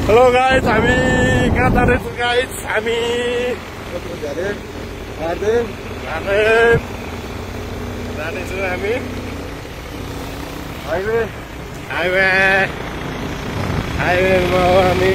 Hello guys, हामी कहाँ जाँदैछौँ गाइस? हामी जाँदैछौँ हामी हाइवेमा हो हामी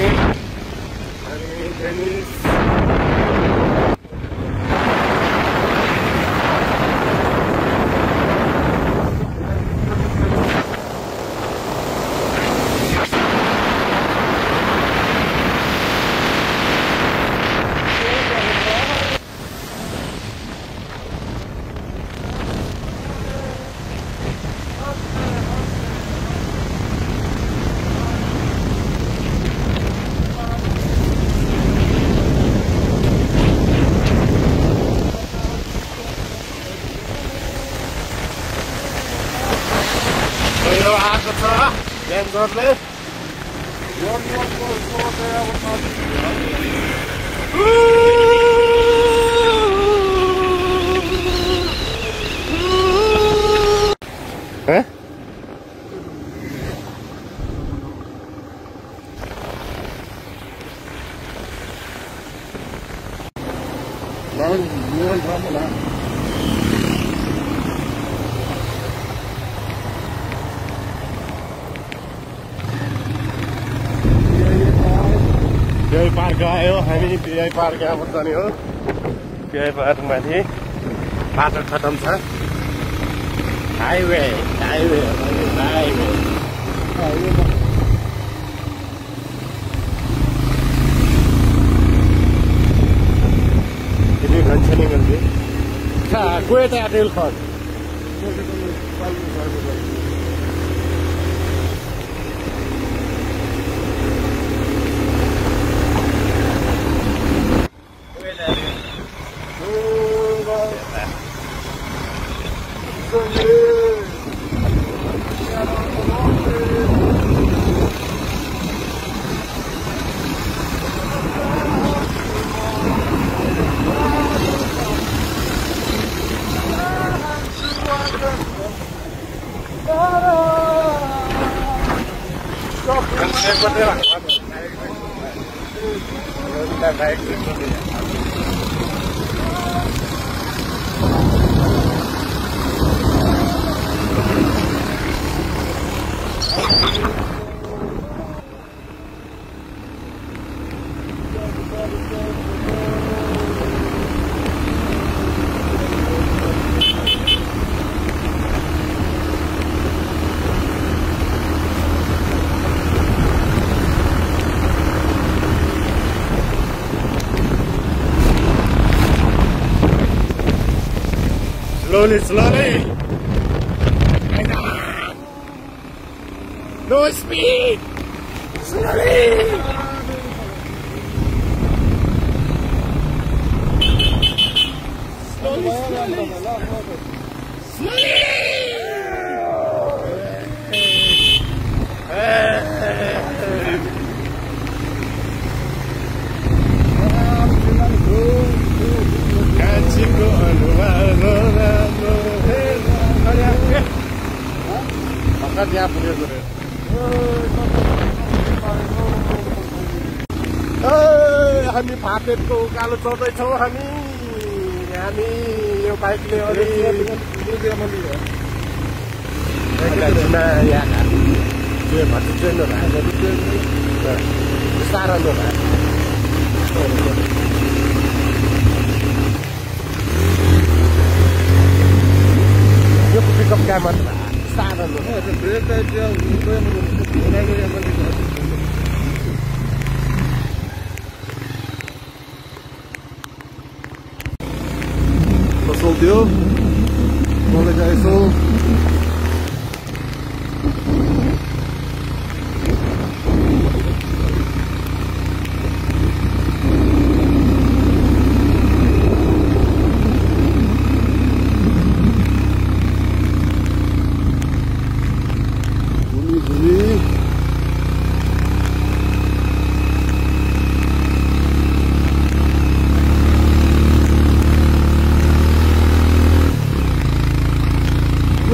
आएको छ डेन्जरले पिआई पार्क आयो हामी। पिआई पार्क यहाँ जाने हो। पिआई पार्क माथि बाटो खतम छ। Highway ini rencana nanti. Nah, gue tak ada telepon. Slowly. No speed. Slowly. यहाँ पुग्यो हामी फाटेको उकालो चढ्दैछौँ। हामी यो बाइकले यो पिकअप क्या मात्र solteu, vamos ligar isso.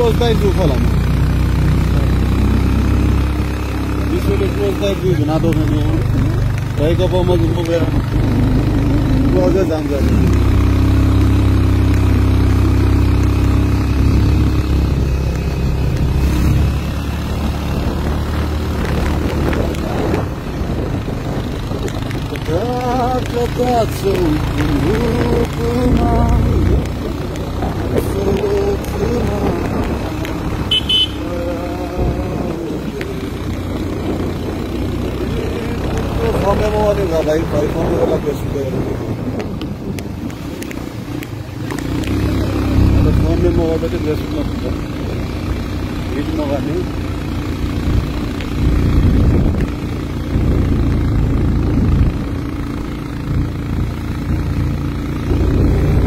Os 10 do rolando. Está aqui, nada nenhum. Daí que vamos mover. Logo dando. Vai quando ela perceber. Ela come moda de dress não fica. Isso não vai nem.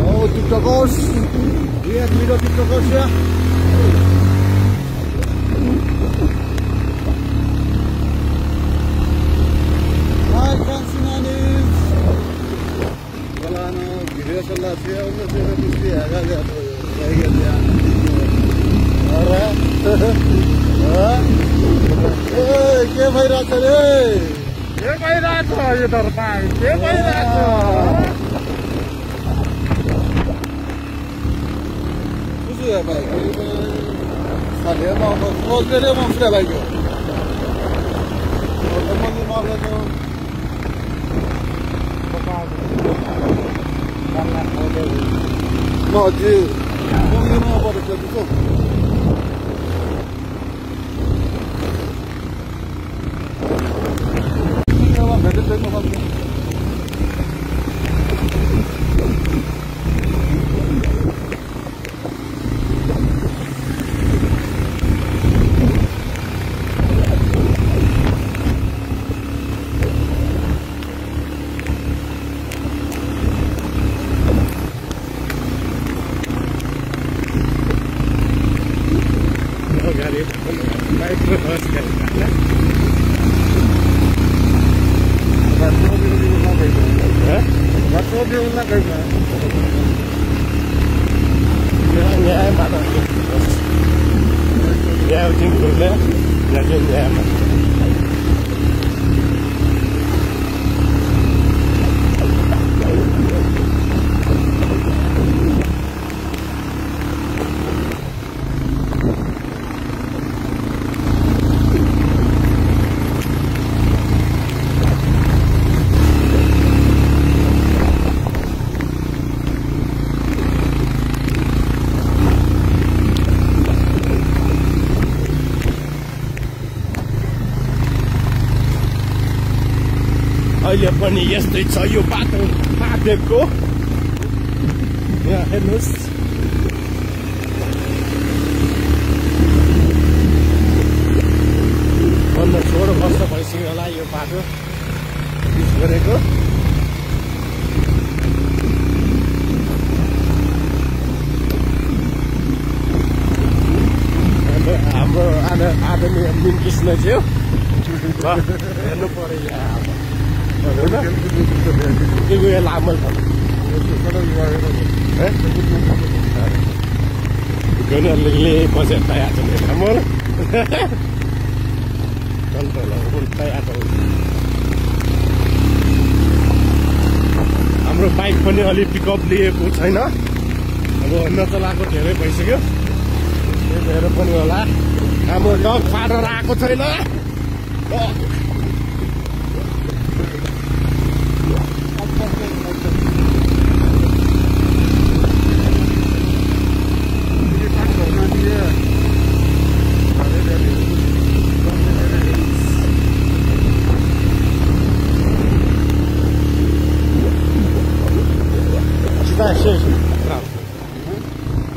Oh, TikTokers. Lihat video TikTokers ya. अहिले पनि यस्तै छ यो बाटो महादेवको यहाँ हेर्नुहोस् भन्दा 16 वर्ष भइसक्यो होला यो बाटो युज गरेको हाम्रो आदरणीय कृष्णज्यू हेर्नु पर्यो यहाँ Itu yang lama kan. Guna lele konsep tayar macam ni, kamu? Kalau lah, tayar tu. हाम्रो बाइक पनि अलि पिकअप लिएको छैन अब नचलाएको धेरै भइसक्यो त्यही भएर पनि होला हाम्रो डग फाडर आएको छैन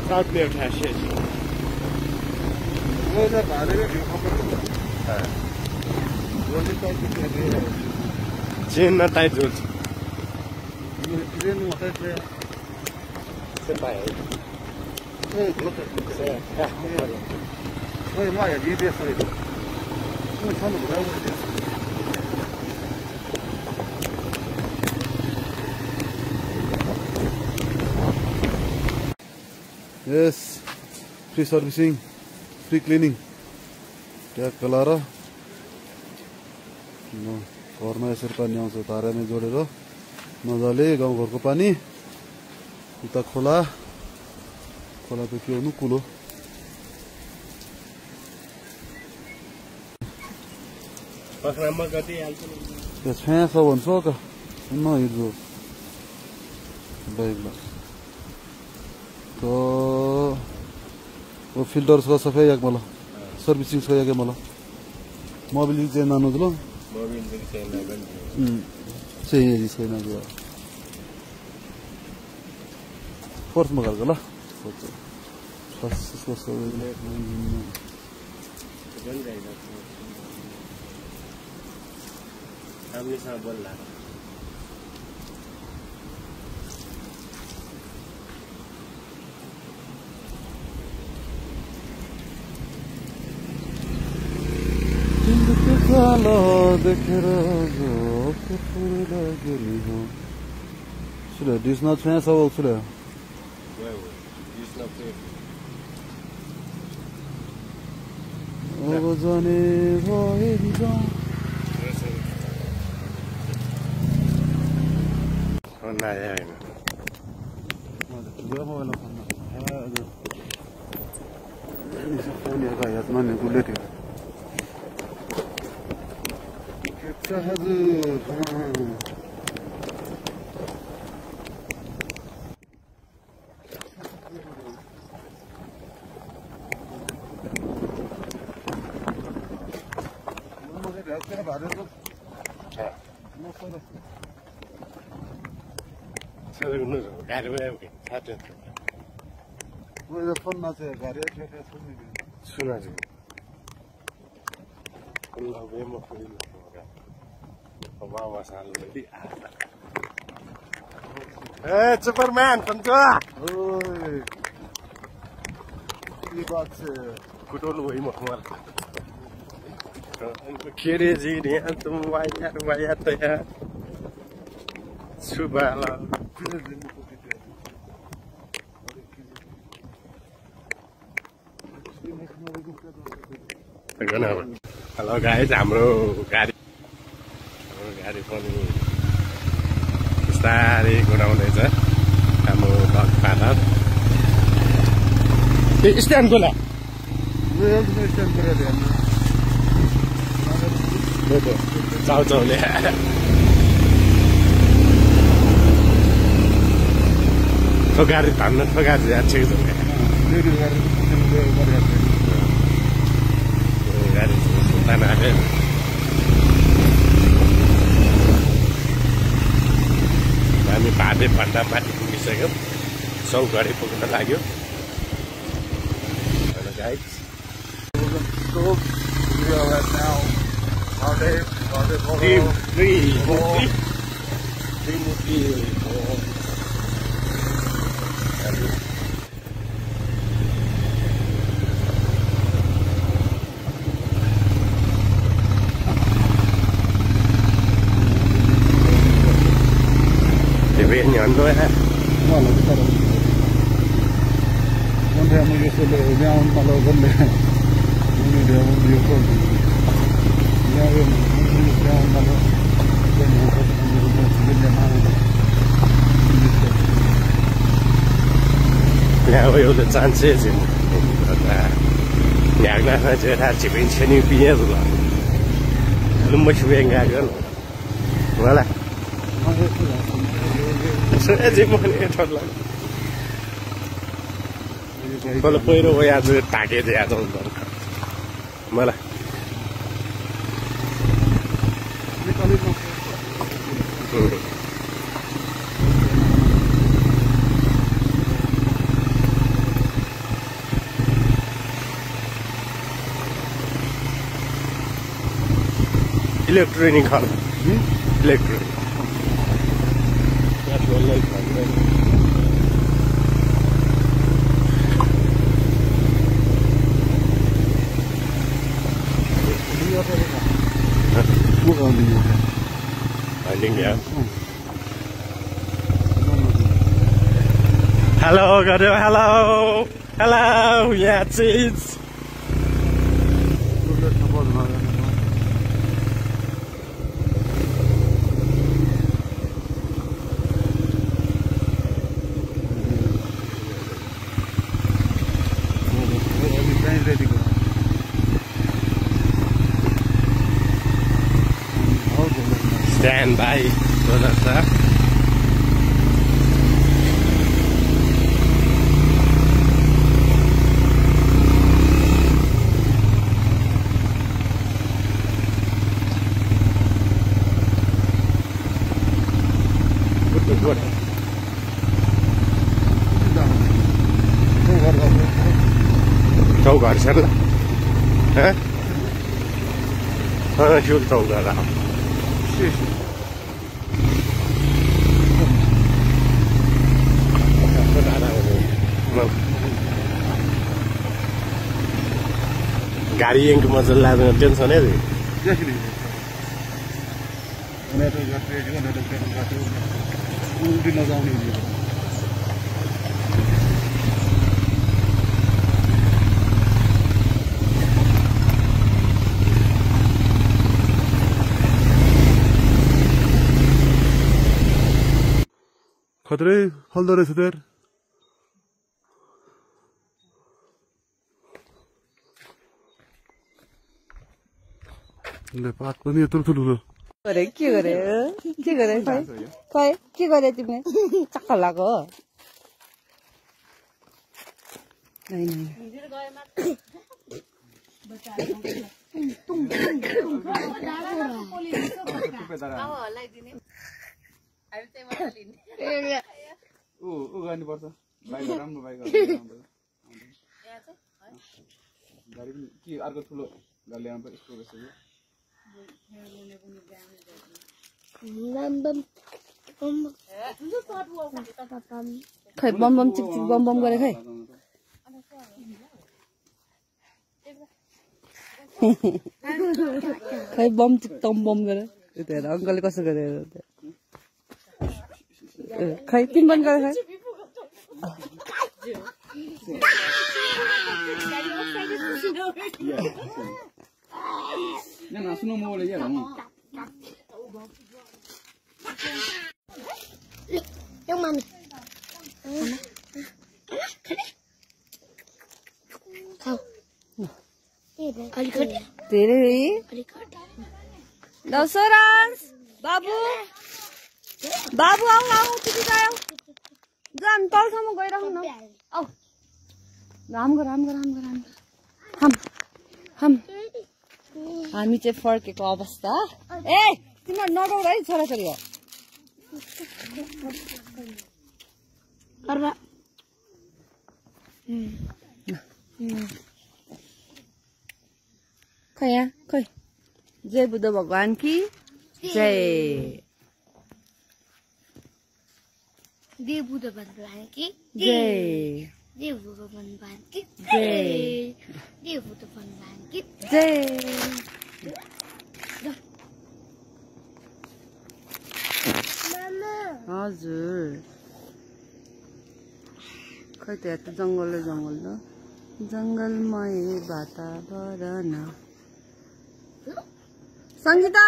South Bear Cache. Chain na tight road. Yes, free servicing, free cleaning. क्या कलारा घरमा यसरी पानी आउँछ धारामै जोडेर मजाले गाउँघरको पानी उता खोला त के हुनु कुलो छाया छ भन्छ त न हिजो बाइकमा तो फिल्टर उसका सफाई एक मला सर्विसिंग उसका एक मला मोबिल चेंज आनो तो मोबिल चेंज ना बन सही है जी सही ना जो फोर्स मगर गला बस इसको सब बन जाएगा हमने साहब बोल रहा काला देखेर जो फुल गेली हो सुले दिस न छ्या सब सुले अब जाने भइन्छ नयाँ हैन यो मोबाइल फोन फोन हेर्दा यादमा नि बुलेट हजुर फोन नचे गाडी सुना Hey, Superman, pantua. Oi. Ini baca. Kudo lu ini mahal. Kiri sini antum wayat ya. Subhanallah. Hello guys, हाम्रो गाडी पनि बिस्तारै घुराउँदैछ हाम्रो डग फादर स्ट्यान्ड खोला चाउचाउले गाडी धान्न गाडी जान्छेको छ गाडी सुल्तान आयो हामी भाटे भन्दा माथि पुगिसक्यौँ सौघडी पुग्न लाग्यो Nyando ya. Malah kita orang. Nanti aku juga sudah nyaman malah benda. Ini dia mau dia pun. Nyaman malah benda benda mana. Ya,我有的站这些，两个人这他这边前牛毕业了，那么学员干个了，完了。Saya mau ni thotla. Kalau पहिरो वो आज टाके दे आज मलाई इलेक्ट्रोनिक हल electronic Hello, hello, hello, yeah, cheese. Dan भाइ बोल्छ चौघर छ ल त्यो चौघर गाडी यहाँको मजा लाग्दैन टेन्सनै खतरै फल्दो रहेछ तर पात पनि यत्रो ठुलो के गरे खै के गरे तिमी चक्क लाग्यो गर्नुपर्छ बाइक राम्रो बाइक गाडी पनि के अर्को ठुलो गाडी ल्याउनु पर्छ यस्तो रहेछ खै बम बम चिक चिक बम बम गरे खै खै बम चिक तम बम गरे त्यो हेर अङ्कलले कसो गरे खै तिमी पनि गरे खै सुनो म बोले धेरै दसरास बाबु बाबु आऊ आऊ तिमी गयो जान तलसम्म गइराख्नु न आऊ राम गर हामी चाहिँ फर्केको अवस्था ए तिमीहरू नडराउ है छोराछोरी हो खै यहाँ खै जय बुद्ध भगवान की जय देव बुद्ध भगवान की जय देव बुद्ध भगवान की जय देव बुद्ध भगवान की जय हजुर खै त यहाँ त जङ्गल जङ्गल जङ्गलमय वातावरण सङ्गीता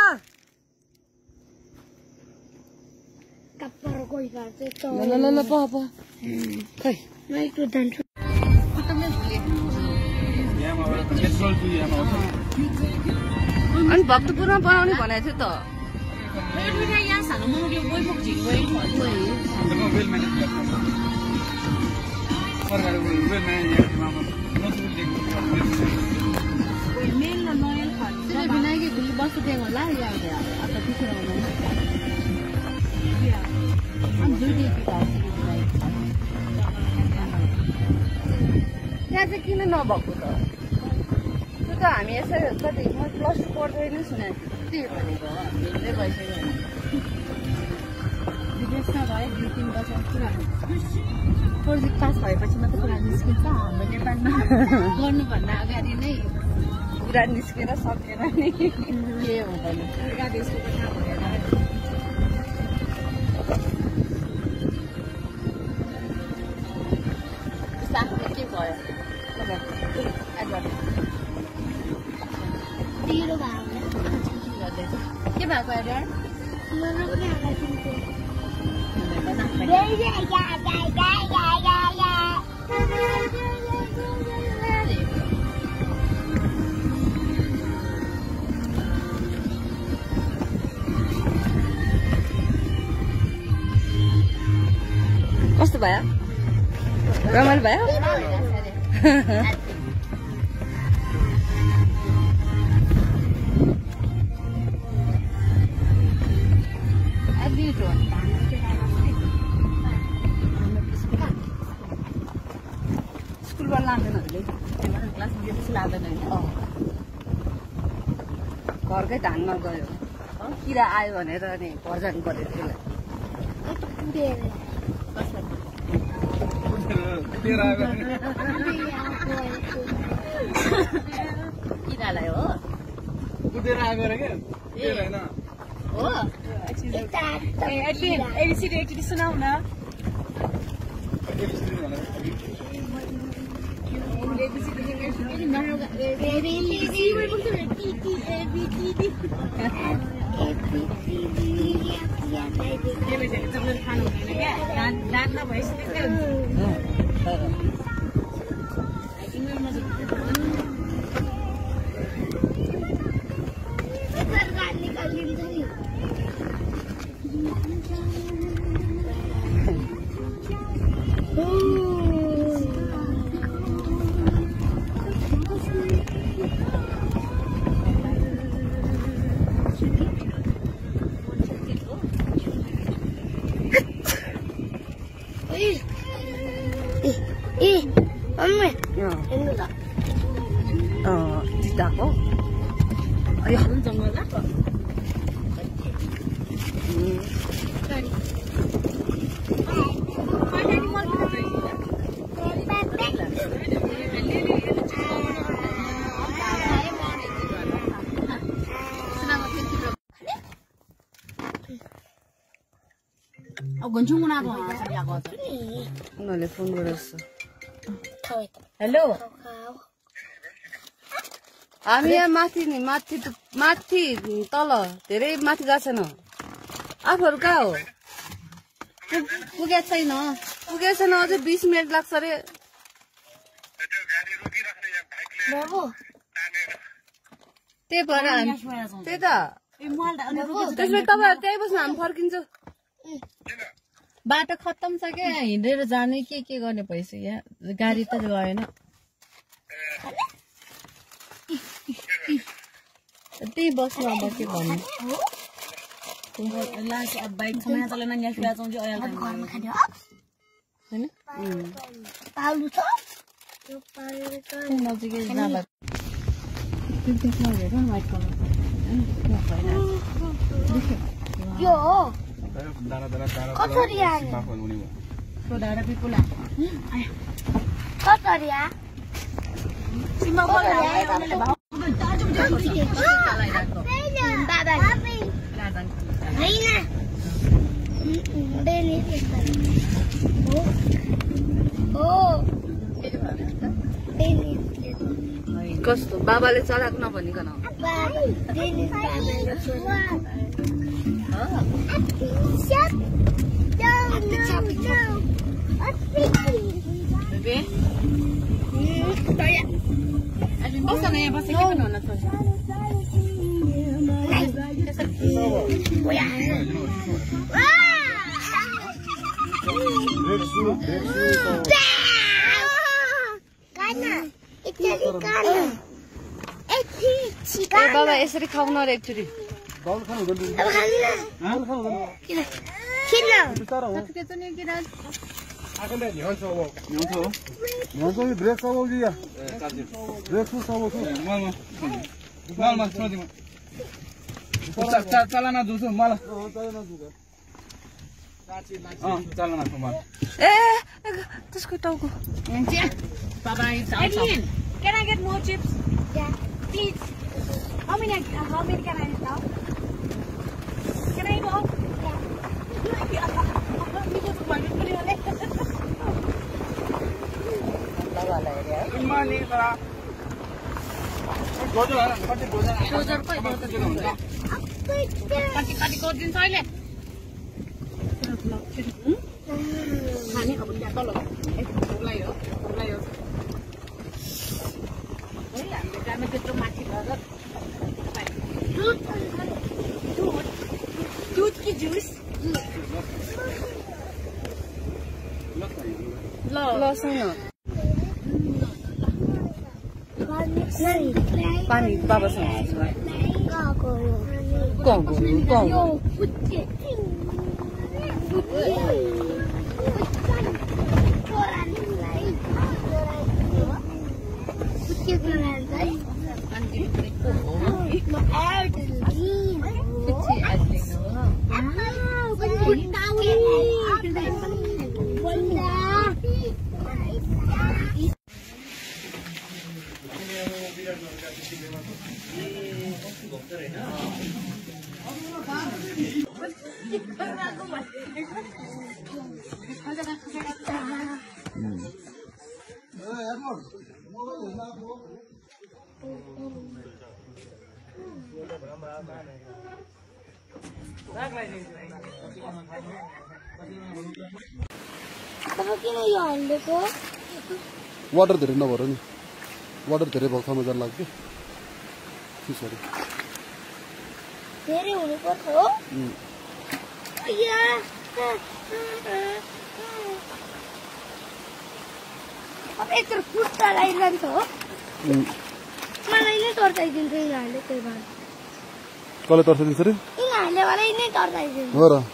ल ल ल पह खै अनि भक्तपुरमा बनाउने भनेको थियो त्यहाँ चाहिँ किन नभएको त त्यो त हामी यसरी कति म +2 पढ्दै नै सुनेको थिएँ भनेको धेरै भइसक्यो विदेशमा भयो 2-3 वर्ष पुरा प्रोजेक्ट पास भएपछि मात्रै कुरा निस्किन्छ हाम्रो नेपालमा गर्नुभन्दा अगाडि नै कुरा निस्केर सकेर नै के हुँदैन अर्का देशको थाहा भएन साथमा के भयो के भएको एडर कस्तो भयो रमाइलो भयो स्कुलबाट लाँदैनहरूले क्लासमा बेसी लाँदैन होइन घरकै धानमा गयो किरा आयो भनेर नि घर जानु पर्यो त्यसलाई किरालाई हो कुदेर आएको रे के होइन हो एबिसिडी एकचोटि सुनाउ न खानु हुँदैन क्या दाँत नभइसक्यो Dako? Ay, junggal dako. उनीहरूले फोन गरेछ हेलो हामी यहाँ माथि नि माथि तल धेरै माथि गएको छैन आफूहरू कहाँ हो पुगेको छैन अझै 20 मिनट लाग्छ अरे त्यही भएर त्यही त त्यसले तपाईँहरू त्यही बस्नु हामी फर्किन्छौँ बाटो खत्तम छ क्या हिँडेर जाने के गर्ने भइसक्यो गाडी त गएन त्यही बस्नु अब के भन्नु बाइक समय चलेन ग्यास ल्याउँछु नजिकै जाँदा यो हो कसरी डाँडा पिपुला कसरी कस्तो बाबाले चलाएको नभनिकन बाबा यसरी खाउन रे एकचोटि चलाना जुसो मलाई ए त्यसको टाउको Can I get more chips? Yeah. Please. How many can I have now? Can I go? Yeah. Good morning, Sarah. दूध की जूस बसौँ न पानी बाबासँग वाटर धेरै नभएर नि वाटर धेरै भएको ठाउँमा जान लाग्यो फिसहरू धेरै हुनु पर्छ हो अब यत्रो खुट्टा लागिरहन्छ हो मलाई नै तर्साइदिन्छ यिनीहरूले त्यही भएर कसले तर्साइदिन्छ रे यिनीहरूले मलाई नै तर्साइदिन्छ हो र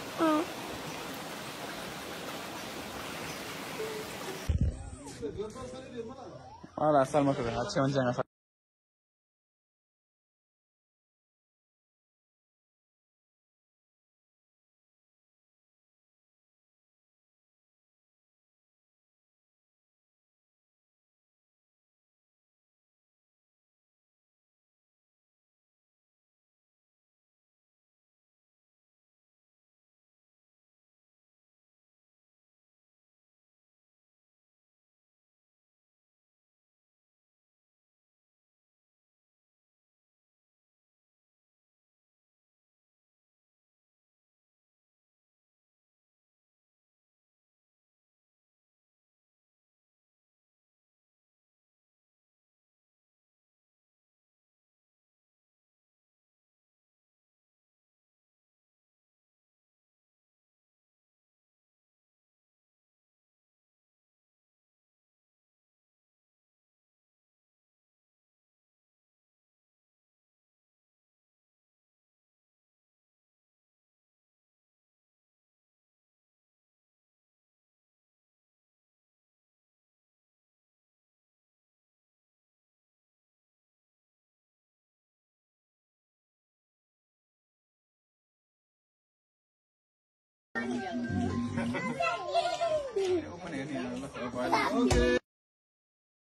सालमा हात